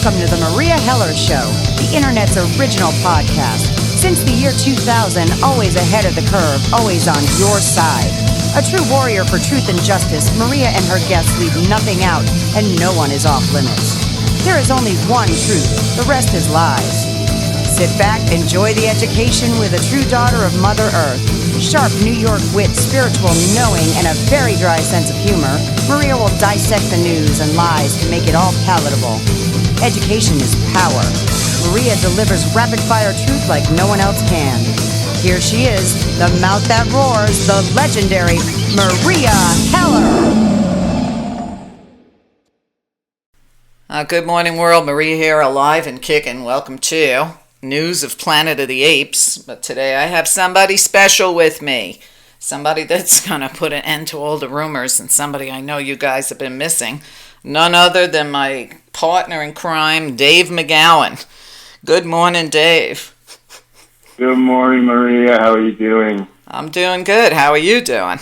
Welcome to the Maria Heller Show, the Internet's original podcast. Since the year 2000, always ahead of the curve, always on your side. A true warrior for truth and justice, Maria and her guests leave nothing out, and no one is off limits. There is only one truth, the rest is lies. Sit back, enjoy the education with a true daughter of Mother Earth. Sharp New York wit, spiritual knowing, and a very dry sense of humor, Maria will dissect the news and lies to make it all palatable. Education is power. Maria delivers rapid-fire truth like no one else can. Here she is, the mouth that roars, the legendary Maria Heller. Good morning, world. Maria here, alive and kicking. Welcome to News of Planet of the Apes. But today I have somebody special with me. Somebody that's going to put an end to all the rumors, and somebody I know you guys have been missing. None other than my partner in crime, Dave McGowan. Good morning, Dave. Good morning, Maria. How are you doing? I'm doing good. How are you doing?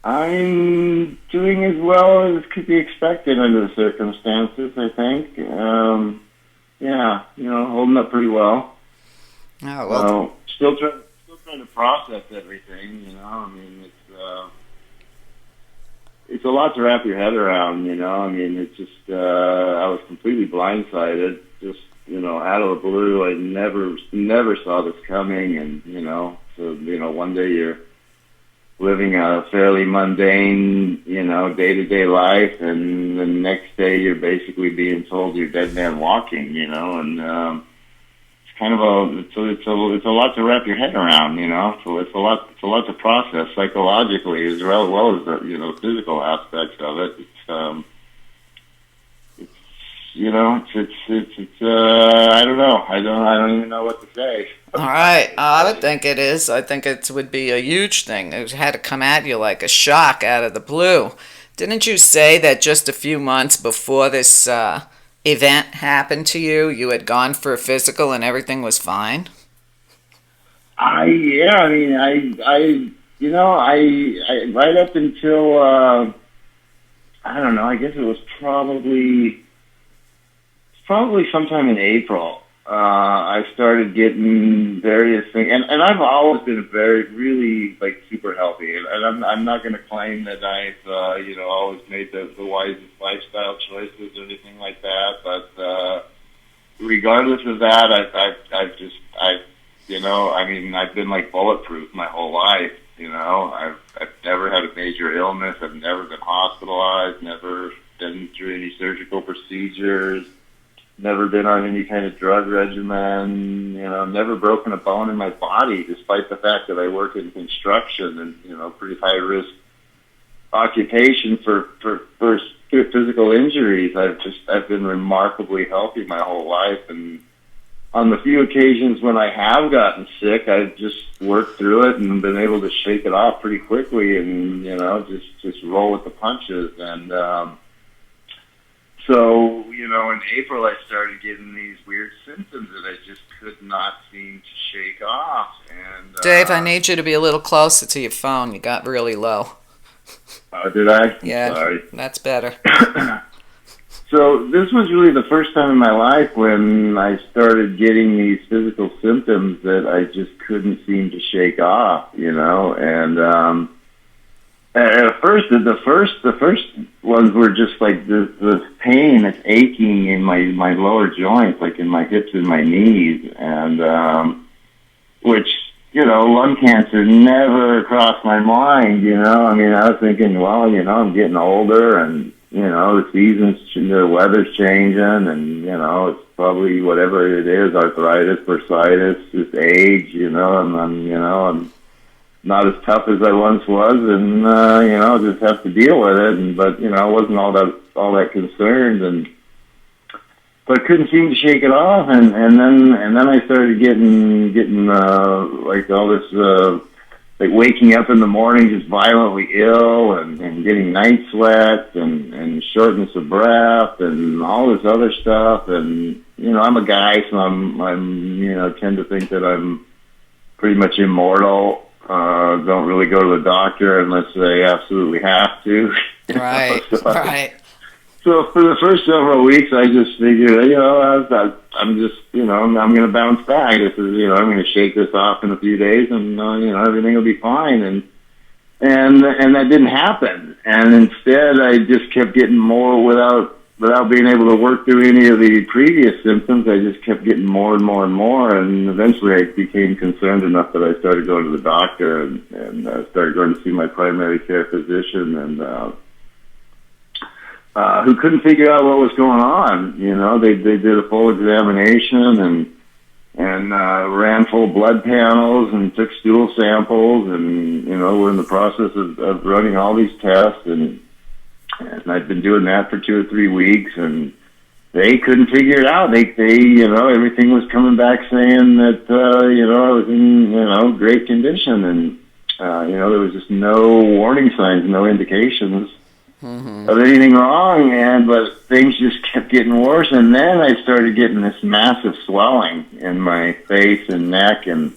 I'm doing as well as could be expected under the circumstances, I think. Holding up pretty well. Oh, well. Still trying to process everything, I mean, it's a lot to wrap your head around, I mean, it's just, I was completely blindsided, just, out of the blue. I never saw this coming, and, so, one day you're living a fairly mundane, day-to-day life, and the next day you're basically being told you're dead man walking, and, it's kind of it's a lot to wrap your head around, so it's a lot to process psychologically as well as the physical aspects of it. I don't know. I don't even know what to say. All right. I would think it is. I think it would be a huge thing. It had to come at you like a shock out of the blue. Didn't you say that just a few months before this event happened to you, you had gone for a physical and everything was fine? I right up until I don't know. I guess it was probably sometime in April. I started getting various things, and I've always been really super healthy, and I'm not going to claim that I've always made the wisest lifestyle choices or anything like that, but regardless of that, I've been like bulletproof my whole life. I've never had a major illness. I've never been hospitalized. Never been through any surgical procedures. Never been on any kind of drug regimen, never broken a bone in my body, despite the fact that I work in construction and, pretty high risk occupation for physical injuries. I've been remarkably healthy my whole life, and on the few occasions when I have gotten sick, I've just worked through it and been able to shake it off pretty quickly and, just roll with the punches. And, so, in April I started getting these weird symptoms that I just could not seem to shake off. And Dave, I need you to be a little closer to your phone. You got really low. Did I? Yeah, sorry. That's better. So this was really the first time in my life when I started getting these physical symptoms that I just couldn't seem to shake off, and at first, the first ones were just like the pain that's aching in my lower joints, like in my hips and my knees, and which lung cancer never crossed my mind. I was thinking, well, I'm getting older, and the seasons, the weather's changing, and it's probably whatever it is, arthritis, bursitis, just age. I'm not as tough as I once was, and just have to deal with it. But I wasn't all that concerned, but couldn't seem to shake it off. And then I started getting like all this like waking up in the morning just violently ill, and getting night sweats and shortness of breath and all this other stuff. And I'm a guy, so I'm tend to think that I'm pretty much immortal. Don't really go to the doctor unless they absolutely have to. Right, right. So for the first several weeks, I just figured, I'm just, I'm going to bounce back. This is, I'm going to shake this off in a few days, and everything will be fine. And that didn't happen. And instead, I just kept getting more without being able to work through any of the previous symptoms. I just kept getting more and more and more, and eventually I became concerned enough that I started going to the doctor and started going to see my primary care physician, and who couldn't figure out what was going on. They did a full examination and ran full blood panels and took stool samples, and we're in the process of running all these tests, and I'd been doing that for 2 or 3 weeks, and they couldn't figure it out. They everything was coming back saying that I was in great condition, and there was just no warning signs, no indications of anything wrong, but things just kept getting worse. And then I started getting this massive swelling in my face and neck, and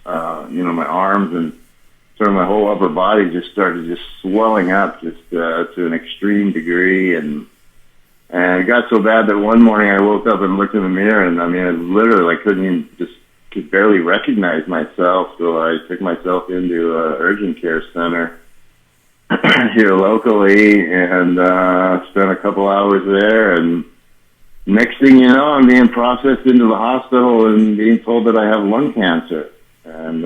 my arms, and sort of my whole upper body just started just swelling up to an extreme degree, and it got so bad that one morning I woke up and looked in the mirror, and I could barely recognize myself. So I took myself into an urgent care center here locally, and spent a couple hours there, and next thing you know, I'm being processed into the hospital and being told that I have lung cancer. And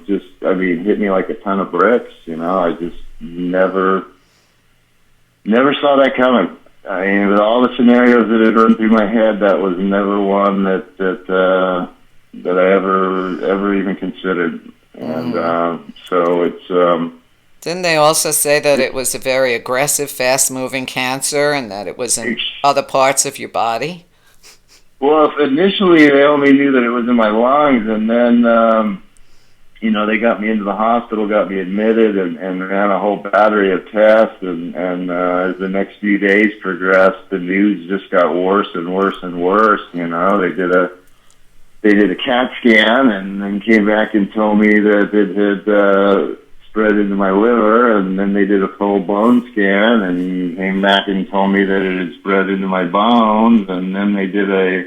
hit me like a ton of bricks. I just never saw that coming. With all the scenarios that had run through my head, that was never one that I ever even considered. And so it's. Didn't they also say that it was a very aggressive, fast-moving cancer, and that it was in other parts of your body? Well, initially they only knew that it was in my lungs, and then, they got me into the hospital, got me admitted, and ran a whole battery of tests, and as the next few days progressed, the news just got worse and worse and worse. They did a CAT scan, and then came back and told me that it had spread into my liver, and then they did a full bone scan and came back and told me that it had spread into my bones, and then they did a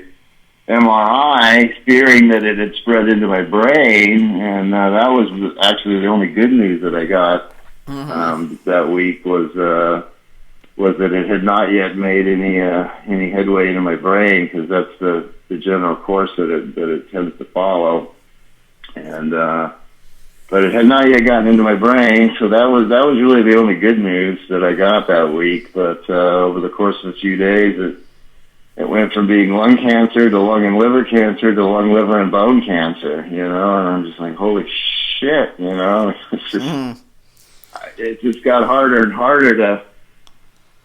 MRI fearing that it had spread into my brain, and that was actually the only good news that I got that week was that it had not yet made any headway into my brain, because that's the general course that it tends to follow, and but it had not yet gotten into my brain, so that was really the only good news that I got that week. But over the course of a few days, it went from being lung cancer to lung and liver cancer to lung, liver, and bone cancer. And I'm just like, holy shit, it's just it just got harder and harder to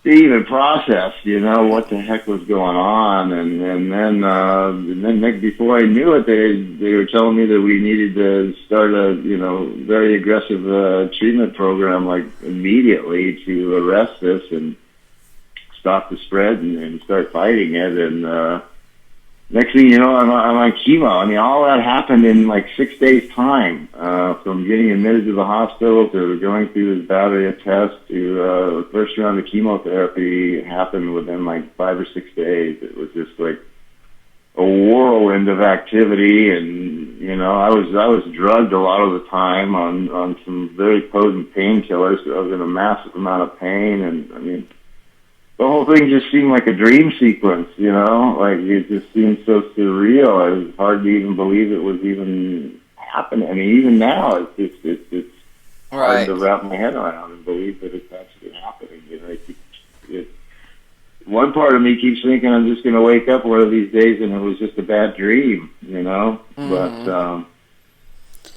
even process, what the heck was going on, and then before I knew it, they were telling me that we needed to start a very aggressive treatment program, like immediately, to arrest this and stop the spread and start fighting it. And next thing you know, I'm on chemo. All that happened in like 6 days' time, from getting admitted to the hospital to going through this battery of tests to the first round of chemotherapy happened within like 5 or 6 days. It was just like a whirlwind of activity, and I was drugged a lot of the time on some very potent painkillers. I was in a massive amount of pain, and the whole thing just seemed like a dream sequence, like it just seemed so surreal. It was hard to even believe it was even happening. Even now, it's hard to wrap my head around and believe that it's actually happening. One part of me keeps thinking I'm just going to wake up one of these days and it was just a bad dream, But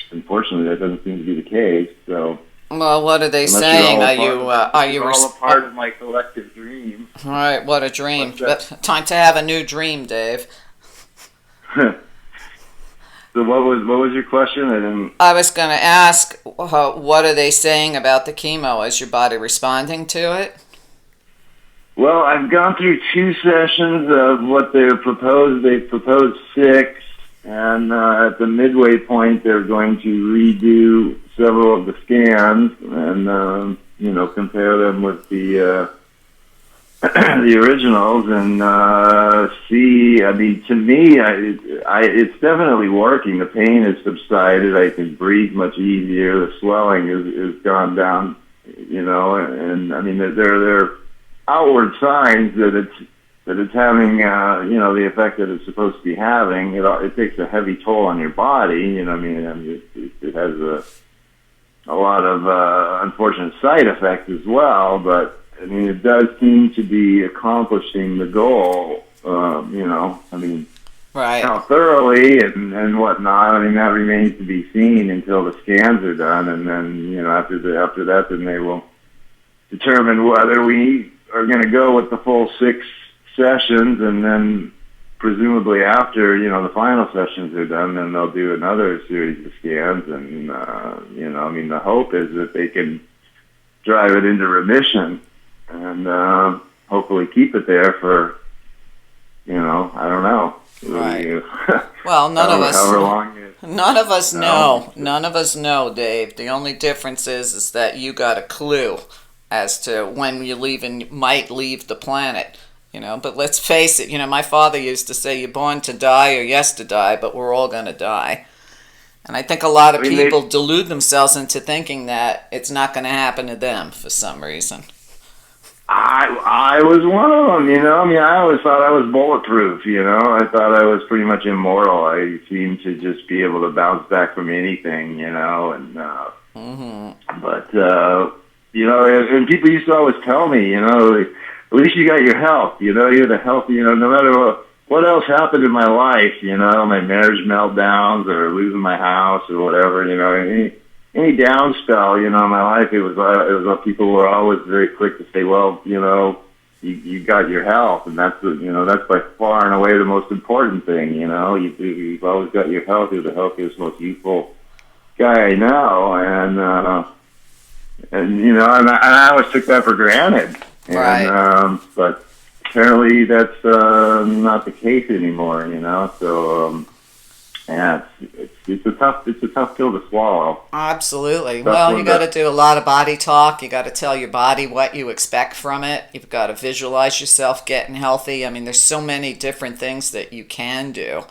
unfortunately, that doesn't seem to be the case. So. Well, what are they saying? Are you all a part of my collective dream? All right, what a dream! Time to have a new dream, Dave. So what was your question? I was going to ask, what are they saying about the chemo? Is your body responding to it? Well, I've gone through 2 sessions of what they've proposed. They've proposed 6, and at the midway point, they're going to redo several of the scans and compare them with the the originals and see. I mean, to me, it's definitely working. The pain has subsided. I can breathe much easier. The swelling is gone down. And I mean, there are outward signs that it's having the effect that it's supposed to be having. It takes a heavy toll on your body. It has a lot of unfortunate side effects as well, but I mean, it does seem to be accomplishing the goal, Right. How thoroughly and whatnot, I mean, that remains to be seen until the scans are done, and then, after that, then they will determine whether we are going to go with the full 6 sessions, and then presumably after, the final sessions are done, then they'll do another series of scans, and, the hope is that they can drive it into remission and hopefully keep it there for, I don't know. Right. Well, none of us know. None of us know, Dave. The only difference is that you got a clue as to when you might leave the planet. But let's face it, my father used to say you're born to die or yes to die, but we're all going to die. And I think a lot of people delude themselves into thinking that it's not going to happen to them for some reason. I was one of them, I always thought I was bulletproof, I thought I was pretty much immortal. I seemed to just be able to bounce back from anything, but, and people used to always tell me, at least you got your health, you're the healthy, no matter what else happened in my life, my marriage meltdowns or losing my house or whatever, any down spell, in my life, it was people were always very quick to say, well, you got your health, and that's that's by far and away the most important thing, you've always got your health. You're the healthiest, most youthful guy I know, and I always took that for granted, right. But apparently that's not the case anymore, so. Yeah, it's a tough pill to swallow. Absolutely. Well, you got to do a lot of body talk. You got to tell your body what you expect from it. You've got to visualize yourself getting healthy. I mean, there's so many different things that you can do.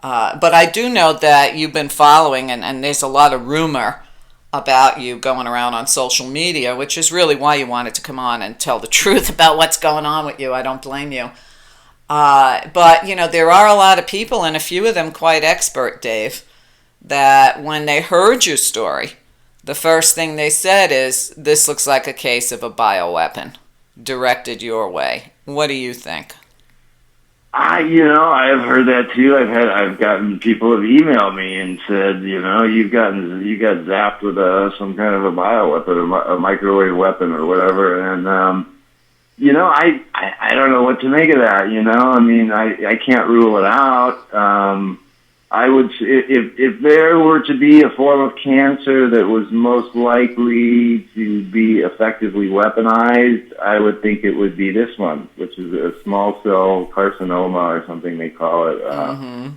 But I do know that you've been following, and there's a lot of rumor about you going around on social media, which is really why you wanted to come on and tell the truth about what's going on with you. I don't blame you. But, there are a lot of people, and a few of them quite expert, Dave, that when they heard your story, the first thing they said is, this looks like a case of a bioweapon directed your way. What do you think? I've heard that too. I've gotten people have emailed me and said, you got zapped with some kind of a bioweapon, a microwave weapon or whatever, and I don't know what to make of that. I can't rule it out. I would, if there were to be a form of cancer that was most likely to be effectively weaponized, I would think it would be this one, which is a small cell carcinoma or something they call it.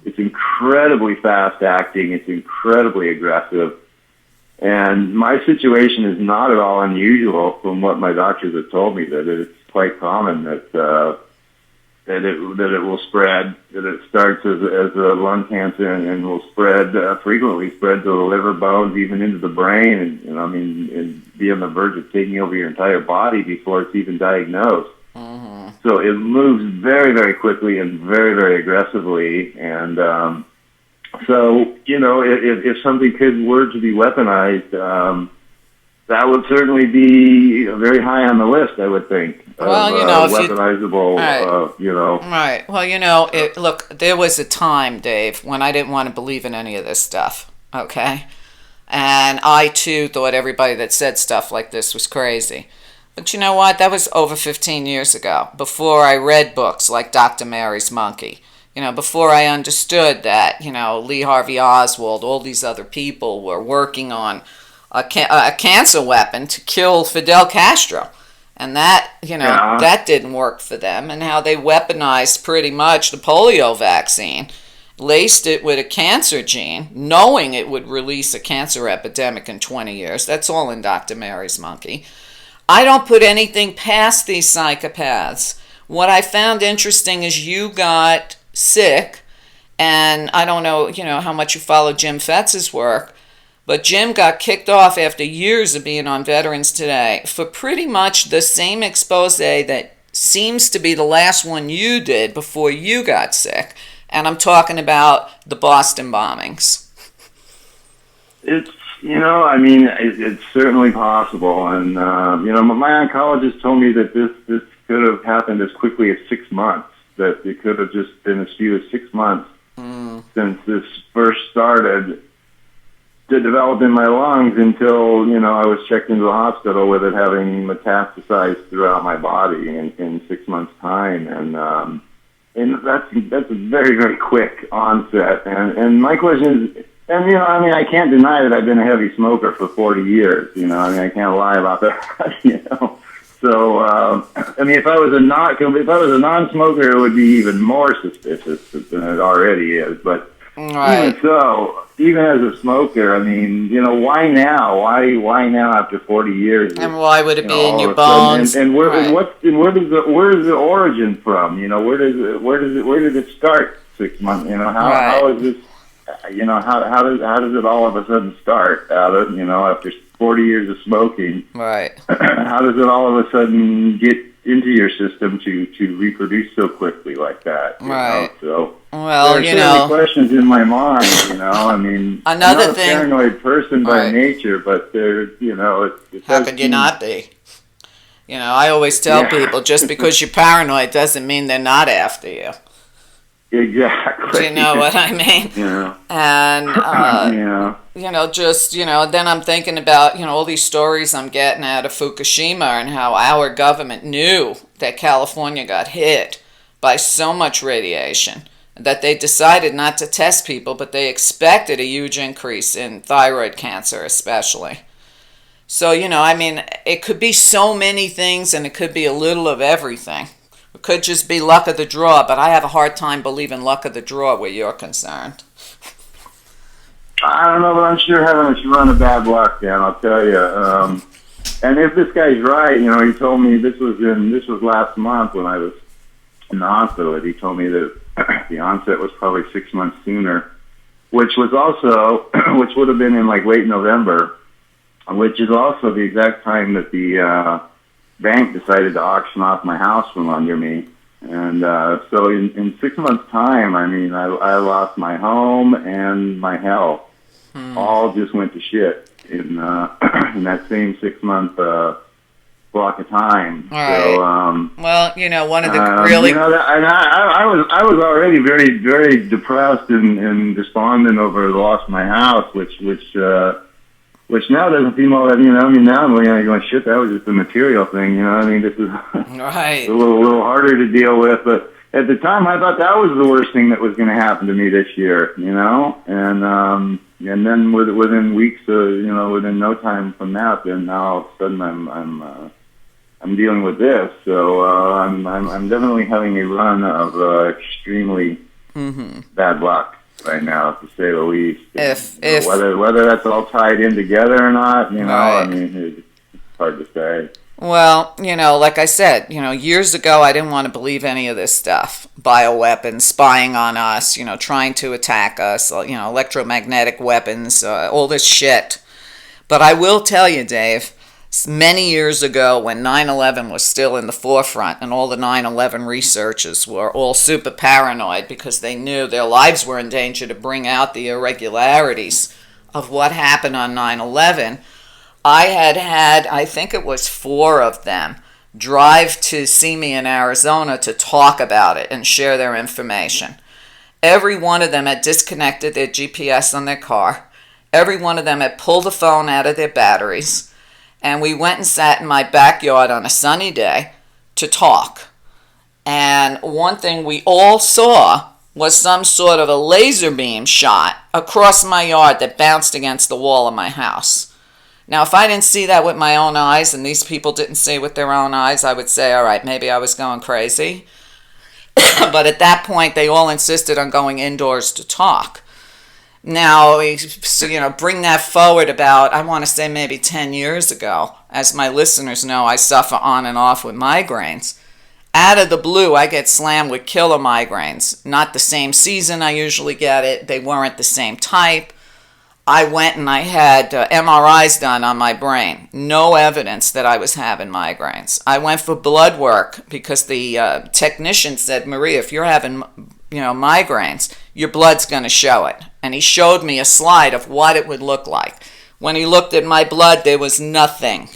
It's incredibly fast acting. It's incredibly aggressive. And my situation is not at all unusual from what my doctors have told me, that it's quite common that it will spread, that it starts as a lung cancer and will frequently spread to the liver, bones, even into the brain, and be on the verge of taking over your entire body before it's even diagnosed. So it moves very, very quickly and very, very aggressively, and so if something were to be weaponized, that would certainly be very high on the list, I would think. Well, weaponizable, Right. Well, look, there was a time, Dave, when I didn't want to believe in any of this stuff, okay? And I, too, thought everybody that said stuff like this was crazy. But you know what? That was over 15 years ago, before I read books like Dr. Mary's Monkey. Before I understood that, Lee Harvey Oswald, all these other people were working on a cancer weapon to kill Fidel Castro. And that, that didn't work for them. And how they weaponized pretty much the polio vaccine, laced it with a cancer gene, knowing it would release a cancer epidemic in 20 years. That's all in Dr. Mary's Monkey. I don't put anything past these psychopaths. What I found interesting is you got sick, and I don't know, how much you follow Jim Fetz's work, but Jim got kicked off after years of being on Veterans Today for pretty much the same expose that seems to be the last one you did before you got sick. And I'm talking about the Boston bombings. It's, it's certainly possible. And, my oncologist told me that this could have happened as quickly as 6 months, that it could have just been as few as 6 months since this first started to develop in my lungs until, I was checked into the hospital with it having metastasized throughout my body in 6 months' time. And that's a very, very quick onset. And my question is, I can't deny that I've been a heavy smoker for 40 years, I can't lie about that, So, if I was a non-smoker, it would be even more suspicious than it already is. But right. Even so, even as a smoker, why now? Why now after 40 years? And why would it be in your bones? And where is the origin from? Where did it start 6 months? How is this? How does it all of a sudden start out of after 40 years of smoking? Right. How does it all of a sudden get into your system to reproduce so quickly like that? Right. So well, there are so many questions in my mind. I'm another not a thing, paranoid person by right. nature, but there, how could you not be? I always tell people just because you're paranoid doesn't mean they're not after you. Exactly. Do you know what I mean? Yeah. And, then I'm thinking about, all these stories I'm getting out of Fukushima and how our government knew that California got hit by so much radiation that they decided not to test people, but they expected a huge increase in thyroid cancer especially. So, it could be so many things and it could be a little of everything. It could just be luck of the draw, but I have a hard time believing luck of the draw where you're concerned. I don't know, but I'm sure having a run of bad luck, Dan, I'll tell you. And if this guy's right, he told me this was last month when I was in the hospital. He told me that the onset was probably 6 months sooner, which would have been in like late November, which is also the exact time that the bank decided to auction off my house from under me. And so in 6 months' time, I lost my home and my health. All just went to shit in that same 6 month block of time. All right. So, well, one of the really... I was already very, very depressed and despondent over the loss of my house, which now doesn't seem all that, now I'm going, shit, that was just a material thing, this is right. a little harder to deal with, but at the time I thought that was the worst thing that was going to happen to me this year, and then within weeks, within no time from that, then now all of a sudden I'm dealing with this, so I'm definitely having a run of extremely bad luck right now, to say the least. If whether that's all tied in together or not, right. It's hard to say. Well, like I said, years ago I didn't want to believe any of this stuff. Bioweapons, spying on us, trying to attack us, electromagnetic weapons, all this shit. But I will tell you, Dave, many years ago when 9/11 was still in the forefront and all the 9/11 researchers were all super paranoid because they knew their lives were in danger to bring out the irregularities of what happened on 9/11, I had, I think it was 4 of them, drive to see me in Arizona to talk about it and share their information. Every one of them had disconnected their GPS on their car. Every one of them had pulled the phone out of their batteries. And we went and sat in my backyard on a sunny day to talk. And one thing we all saw was some sort of a laser beam shot across my yard that bounced against the wall of my house. Now, if I didn't see that with my own eyes and these people didn't see it with their own eyes, I would say, all right, maybe I was going crazy. But at that point, they all insisted on going indoors to talk. Now, bring that forward about, I want to say maybe 10 years ago. As my listeners know, I suffer on and off with migraines. Out of the blue, I get slammed with killer migraines. Not the same season I usually get it. They weren't the same type. I went and I had MRIs done on my brain. No evidence that I was having migraines. I went for blood work because the technician said, Maria, if you're having migraines, your blood's going to show it. And he showed me a slide of what it would look like. When he looked at my blood, there was nothing.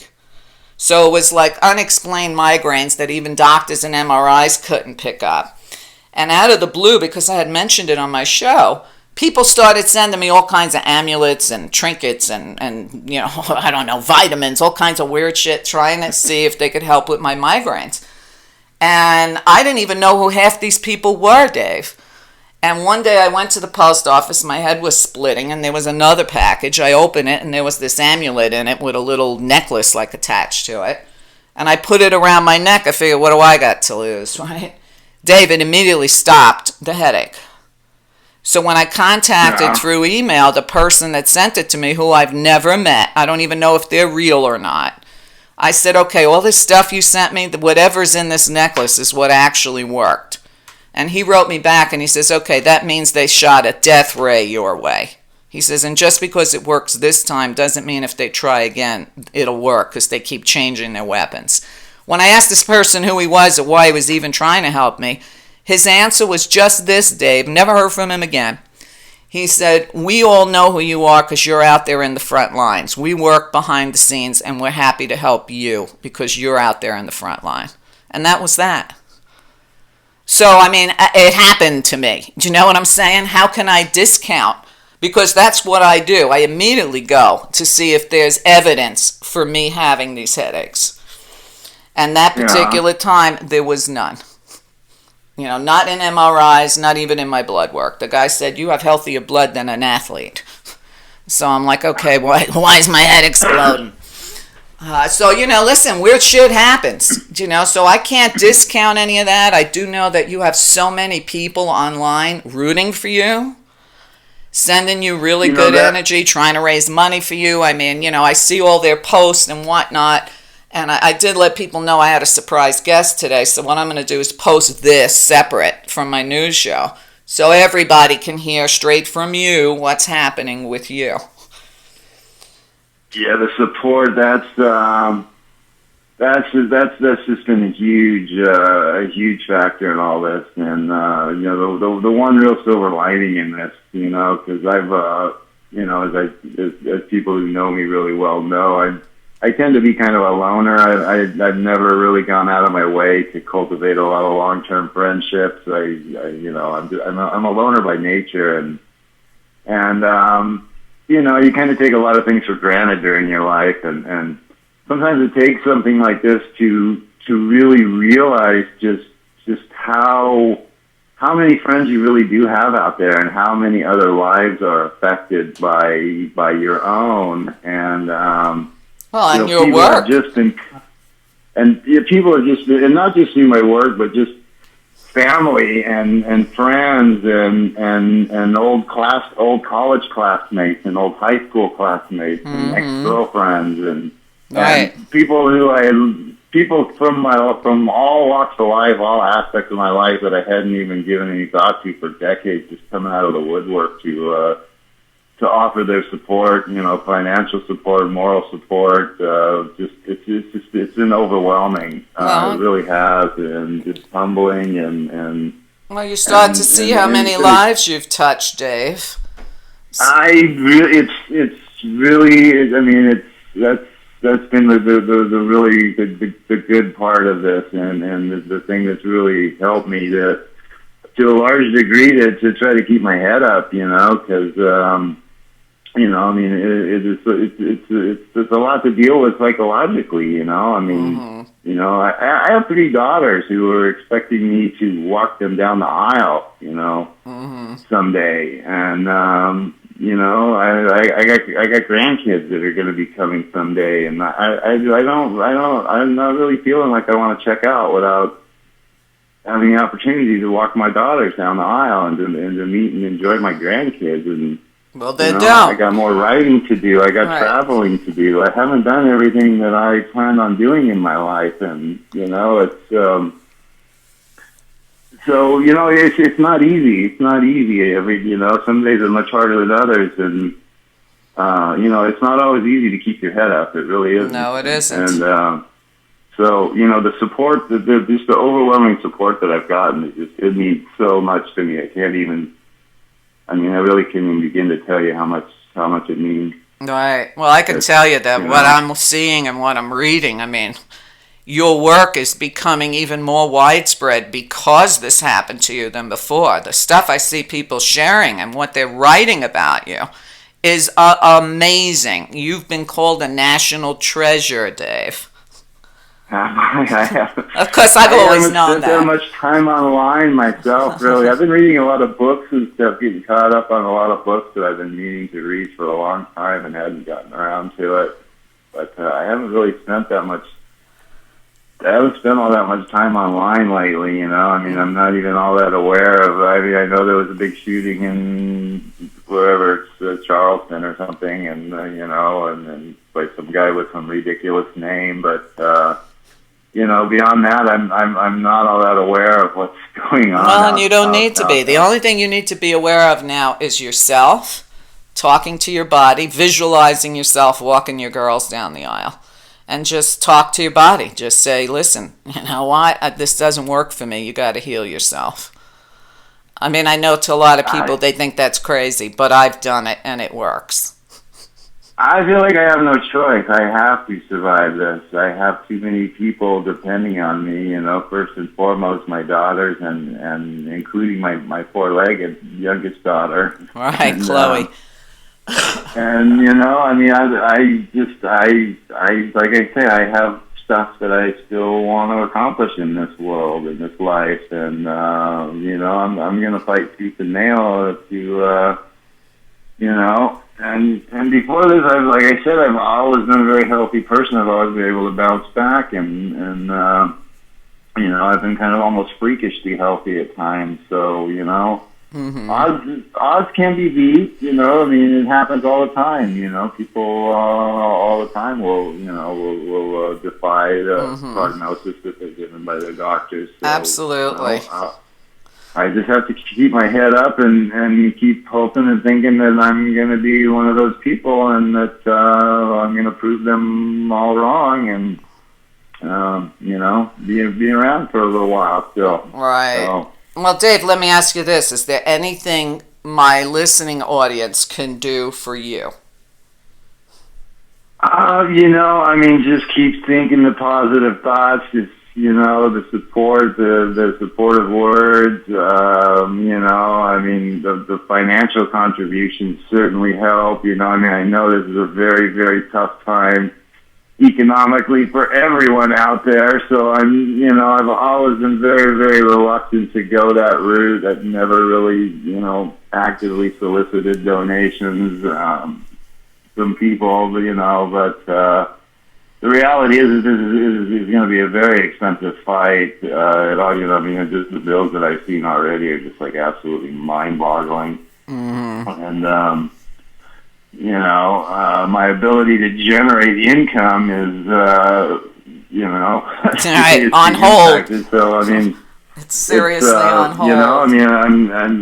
So it was like unexplained migraines that even doctors and MRIs couldn't pick up. And out of the blue, because I had mentioned it on my show, people started sending me all kinds of amulets and trinkets and I don't know, vitamins, all kinds of weird shit, trying to see if they could help with my migraines. And I didn't even know who half these people were, Dave. And one day I went to the post office, my head was splitting, and there was another package. I opened it, and there was this amulet in it with a little necklace like attached to it. And I put it around my neck. I figured, what do I got to lose, right? David immediately stopped the headache. So when I contacted through email the person that sent it to me, who I've never met, I don't even know if they're real or not, I said, okay, all this stuff you sent me, whatever's in this necklace is what actually worked. And he wrote me back and he says, okay, that means they shot a death ray your way. He says, and just because it works this time doesn't mean if they try again, it'll work, because they keep changing their weapons. When I asked this person who he was or why he was even trying to help me, his answer was just this, Dave. Never heard from him again. He said, we all know who you are because you're out there in the front lines. We work behind the scenes and we're happy to help you because you're out there in the front line. And that was that. So, I mean, it happened to me. Do you know what I'm saying? How can I discount? Because that's what I do. I immediately go to see if there's evidence for me having these headaches. And that particular time, there was none. Not in MRIs, not even in my blood work. The guy said, you have healthier blood than an athlete. So I'm like, okay, why is my head exploding? Listen, weird shit happens, so I can't discount any of that. I do know that you have so many people online rooting for you, sending you really good energy, trying to raise money for you. I mean, I see all their posts and whatnot, and I did let people know I had a surprise guest today, so what I'm going to do is post this separate from my news show, so everybody can hear straight from you what's happening with you. Yeah, the support, that's just been a huge factor in all this. And, the one real silver lining in this, because I've, as people who know me really well know, I tend to be kind of a loner. I've never really gone out of my way to cultivate a lot of long-term friendships. I'm a loner by nature, and you kind of take a lot of things for granted during your life, and sometimes it takes something like this to really realize just how many friends you really do have out there, and how many other lives are affected by your own, and and your work. People are just, and not just through my work, but just family and friends and old college classmates and old high school classmates and ex-girlfriends and people from all walks of life, all aspects of my life that I hadn't even given any thought to for decades, just coming out of the woodwork to offer their support, financial support, moral support. It's been overwhelming. It really has, and it's humbling and. Well, you start to see how many lives you've touched, Dave. It's really. I mean, that's been the really the good part of this, and the thing that's really helped me to a large degree to try to keep my head up, because. It's a lot to deal with psychologically, I have 3 daughters who are expecting me to walk them down the aisle, someday. And, I got grandkids that are going to be coming someday. And I'm not really feeling like I want to check out without having the opportunity to walk my daughters down the aisle and to meet and enjoy my grandkids. Well, You then know, I don't. got more writing to do. I got Right. traveling to do. I haven't done everything that I planned on doing in my life, and you know, so you know, it's not easy. It's not easy. Some days are much harder than others, and you know, it's not always easy to keep your head up. It really isn't. No, it isn't. And so, you know, the support, just the overwhelming support that I've gotten, it means so much to me. I really can't even begin to tell you how much it means. Right. Well, I can tell you that You what know. I'm seeing and what I'm reading, I mean, your work is becoming even more widespread because this happened to you than before. The stuff I see people sharing and what they're writing about you is amazing. You've been called a national treasure, Dave. I have. Of course, I've always haven't known spent that that. much time online myself, really. I've been reading a lot of books and stuff, getting caught up on a lot of books that I've been meaning to read for a long time and hadn't gotten around to it. But I haven't really spent that much. I haven't spent all that much time online lately, you know. I mean, I'm not even all that aware of. I know there was a big shooting in wherever it's Charleston or something, and you know, and by some guy with some ridiculous name, but. You know, beyond that, I'm not all that aware of what's going on. Well, and you don't need to be. The only thing you need to be aware of now is yourself, talking to your body, visualizing yourself walking your girls down the aisle, and just talk to your body. Just say, listen, you know what? This doesn't work for me. You got to heal yourself. I mean, I know to a lot of people they think that's crazy, but I've done it and it works. I feel like I have no choice. I have to survive this. I have too many people depending on me, you know, first and foremost my daughters and including my four-legged youngest daughter. Right, and, Chloe. And, you know, I mean, I like I say, I have stuff that I still want to accomplish in this world, in this life. And, you know, I'm going to fight tooth and nail to, you know, and before this, like I said, I've always been a very healthy person. I've always been able to bounce back, and you know, I've been kind of almost freakishly healthy at times. So, you know, odds can be beat. You know, I mean, it happens all the time. You know, people all the time will defy the prognosis that they're given by their doctors. So, Absolutely. You know, I just have to keep my head up and keep hoping and thinking that I'm going to be one of those people and that I'm going to prove them all wrong and, you know, be around for a little while still. Right. So, well, Dave, let me ask you this. Is there anything my listening audience can do for you? you know, I mean, just keep thinking the positive thoughts, just, you know, the support, the supportive words, you know, I mean, the financial contributions certainly help, you know, I mean, I know this is a very, very tough time economically for everyone out there, so you know, I've always been very, very reluctant to go that route. I've never really, you know, actively solicited donations from people, you know, but, the reality is this is going to be a very expensive fight. You know, I mean, just the bills that I've seen already are just like absolutely mind-boggling. And you know, my ability to generate income is, you know, Right, on hold. impacted. So I mean, It's seriously on hold. you know, I mean,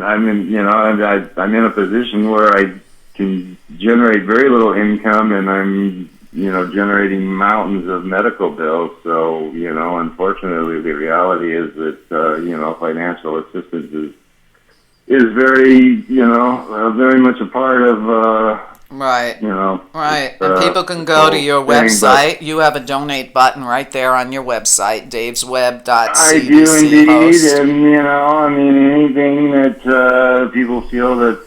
I'm in, you know, I'm in a position where I can generate very little income, and I'm, you know, generating mountains of medical bills. So, you know, unfortunately, the reality is that, you know, financial assistance is very, you know, very much a part of, Right. you know. Right. And people can go to your website. You have a donate button right there on your website, davesweb.cdc. I do indeed, host. and, you know, I mean, anything that people feel that,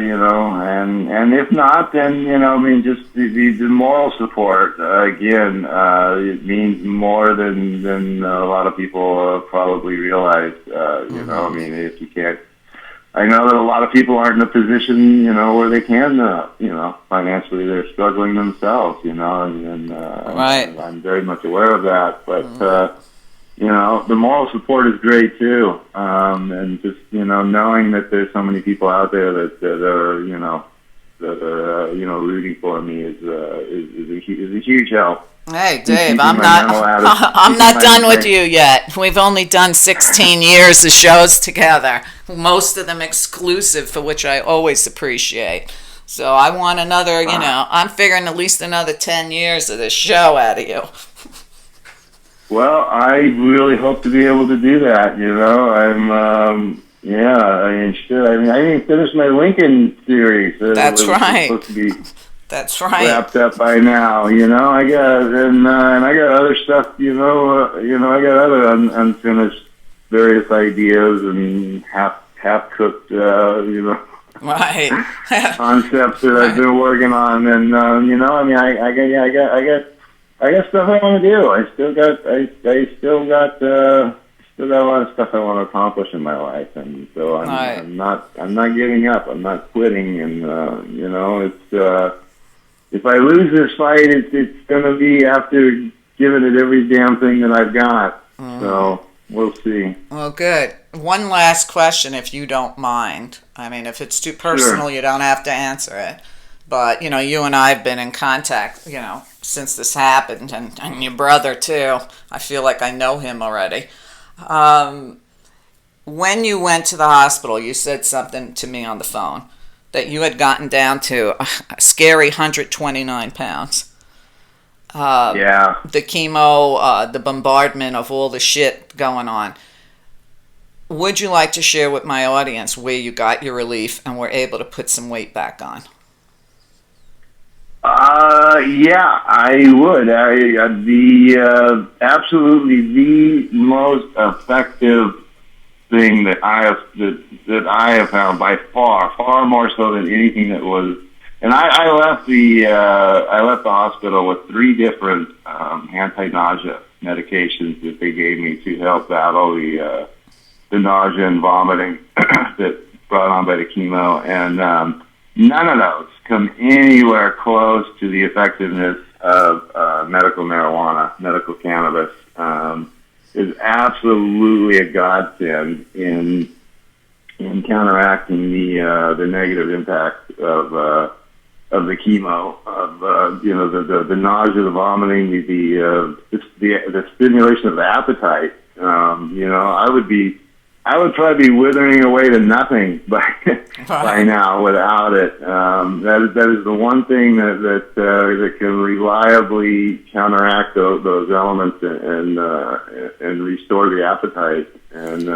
you know, and if not, then, you know, I mean, just the moral support, again, it means more than a lot of people probably realize, you know, I mean, if you can't, I know that a lot of people aren't in a position, you know, where they can, you know, financially they're struggling themselves, you know, and Right. I'm very much aware of that, but, you know, the moral support is great too, and just, you know, knowing that there's so many people out there that are, you know, that are rooting for me is a huge help. Hey, Dave, I'm not done with you yet. We've only done 16 years of shows together, most of them exclusive, for which I always appreciate. So I want another, I'm figuring at least another 10 years of this show out of you. Well, I really hope to be able to do that, I didn't finish my Lincoln series. That's right. Supposed to be That's right. wrapped up by now, I got and I got other stuff, I got other unfinished various ideas and half cooked, right concepts that I've been working on, and I got stuff I want to do. I still got a lot of stuff I want to accomplish in my life, and so I'm not giving up. I'm not quitting, and it's. If I lose this fight, it's going to be after giving it every damn thing that I've got. So we'll see. Well, good. One last question, if you don't mind. I mean, if it's too personal, Sure. You don't have to answer it. But, you and I have been in contact, since this happened, and your brother, too. I feel like I know him already. When you went to the hospital, you said something to me on the phone, that you had gotten down to a scary 129 pounds. Yeah. The chemo, the bombardment of all the shit going on. Would you like to share with my audience where you got your relief and were able to put some weight back on? Yeah, I would. Absolutely the most effective thing that I have found by far more so than anything that was. And I left the hospital with 3 different anti-nausea medications that they gave me to help battle the nausea and vomiting that brought on by the chemo, and none of those come anywhere close to the effectiveness of medical marijuana, medical cannabis. Is absolutely a godsend in counteracting the negative impact of the chemo, of the nausea, the vomiting, the stimulation of the appetite. I would probably be withering away to nothing by now without it. That is the one thing that can reliably counteract those elements and restore the appetite. And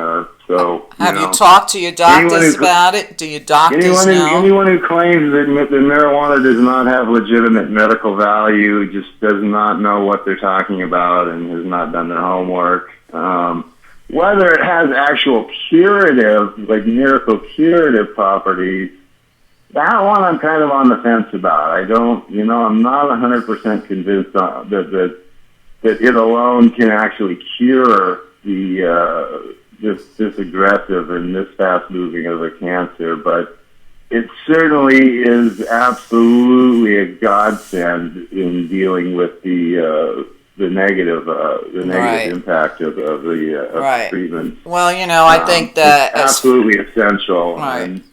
so, have you talked to your doctors about it? Do your doctors know? Anyone who claims that marijuana does not have legitimate medical value just does not know what they're talking about and has not done their homework. Whether it has actual curative, like miracle curative properties, that one I'm kind of on the fence about. I don't, I'm not 100% convinced that it alone can actually cure this aggressive and this fast moving of a cancer, but it certainly is absolutely a godsend in dealing with the negative impact of the treatment. Well, I think that it's absolutely essential. Right. And,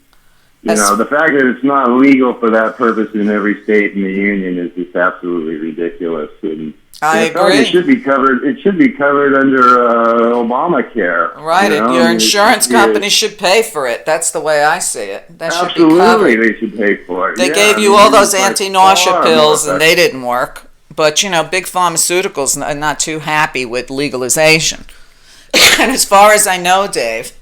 the fact that it's not legal for that purpose in every state in the union is just absolutely ridiculous. And I agree. It should be covered. It should be covered under Obamacare. Right. Your insurance company should pay for it. That's the way I see it. That should be covered. Absolutely, they should pay for it. They gave you all those anti-nausea pills, and they didn't work. But, big pharmaceuticals are not too happy with legalization. And as far as I know, Dave,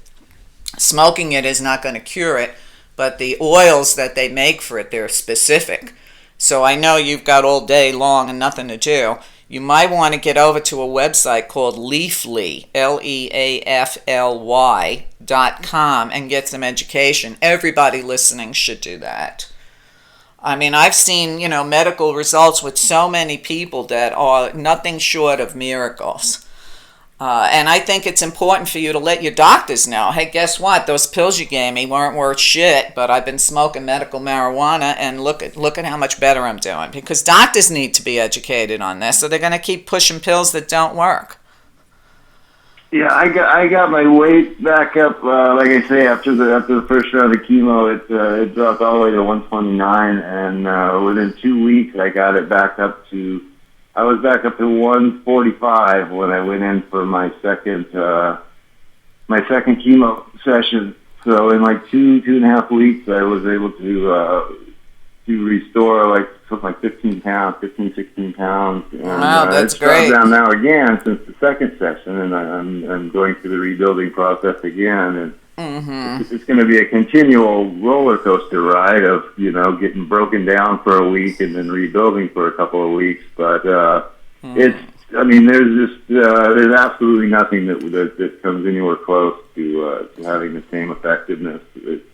smoking it is not going to cure it, but the oils that they make for it, they're specific. So I know you've got all day long and nothing to do. You might want to get over to a website called Leafly, LEAFLY.com, and get some education. Everybody listening should do that. I mean, I've seen, medical results with so many people that are nothing short of miracles. And I think it's important for you to let your doctors know, hey, guess what? Those pills you gave me weren't worth shit, but I've been smoking medical marijuana, and look at how much better I'm doing. Because doctors need to be educated on this, so they're going to keep pushing pills that don't work. Yeah, I got my weight back up. Like I say, after the first round of chemo, it dropped all the way to 129, and within 2 weeks, I got it back up to. I was back up to 145 when I went in for my second chemo session. So in like 2.5 weeks, I was able to restore like something like 15 pounds, 16 pounds. And, wow, that's it's great. It's down now again since the second session, and I'm going through the rebuilding process again. And it's going to be a continual roller coaster ride of, getting broken down for a week and then rebuilding for a couple of weeks. But there's absolutely nothing that comes anywhere close to having the same effectiveness. It's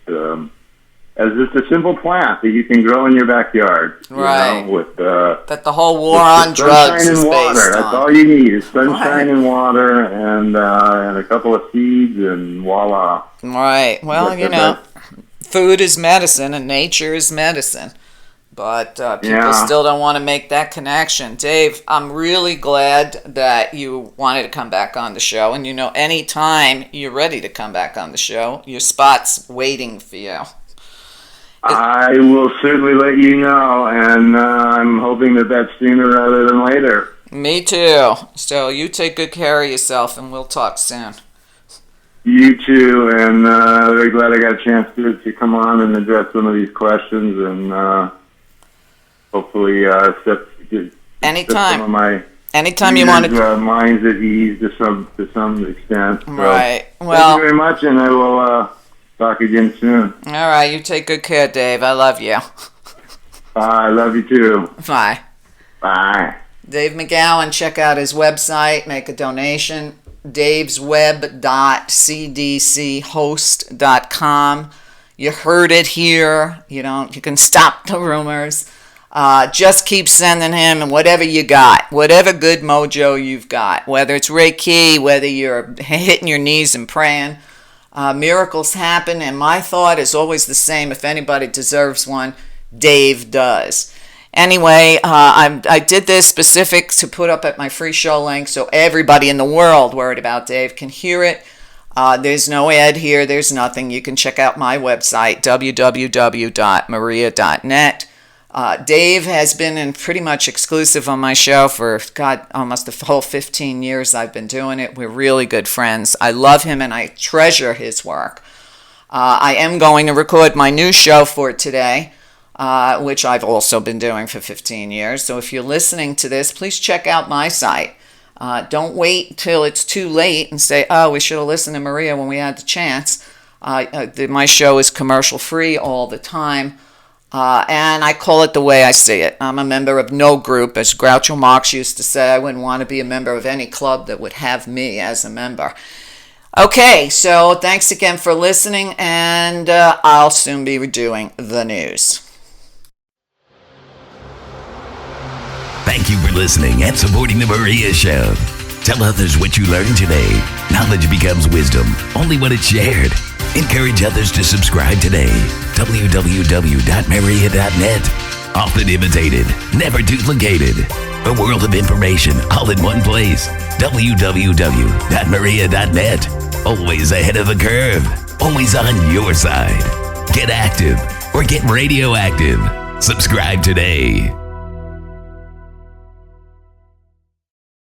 as just a simple plant that you can grow in your backyard. Right. With that the whole war on drugs is and water. based That's on. all you need is sunshine and water and a couple of seeds, and voila. Right. Well, food is medicine and nature is medicine. But people still don't want to make that connection. Dave, I'm really glad that you wanted to come back on the show. And, anytime you're ready to come back on the show, your spot's waiting for you. I will certainly let you know, and I'm hoping that that's sooner rather than later. Me too. So you take good care of yourself, and we'll talk soon. You too, and very glad I got a chance to come on and address some of these questions, and hopefully set anytime. Some of my anytime you want to minds at ease to some extent. So, right. Well, thank you very much, and I will talk again soon. All right. You take good care, Dave. I love you. I love you too. Bye. Bye. Dave McGowan, check out his website, make a donation, davesweb.cdchost.com. You heard it here. You can stop the rumors. Just keep sending him whatever you got, whatever good mojo you've got, whether it's Reiki, whether you're hitting your knees and praying. Miracles happen, and my thought is always the same. If anybody deserves one, Dave does. Anyway, I did this specific to put up at my free show link so everybody in the world worried about Dave can hear it. There's no ad here. There's nothing. You can check out my website, www.maria.net. Dave has been in pretty much exclusive on my show for, almost the whole 15 years I've been doing it. We're really good friends. I love him and I treasure his work. I am going to record my new show for today, which I've also been doing for 15 years. So if you're listening to this, please check out my site. Don't wait till it's too late and say, oh, we should have listened to Maria when we had the chance. My show is commercial free all the time. And I call it the way I see it. I'm a member of no group. As Groucho Marx used to say, I wouldn't want to be a member of any club that would have me as a member. Okay, so thanks again for listening, and I'll soon be doing the news. Thank you for listening and supporting The Maria Show. Tell others what you learned today. Knowledge becomes wisdom only when it's shared. Encourage others to subscribe today. www.maria.net. Often imitated, never duplicated. A world of information all in one place. www.maria.net. Always ahead of the curve. Always on your side. Get active or get radioactive. Subscribe today.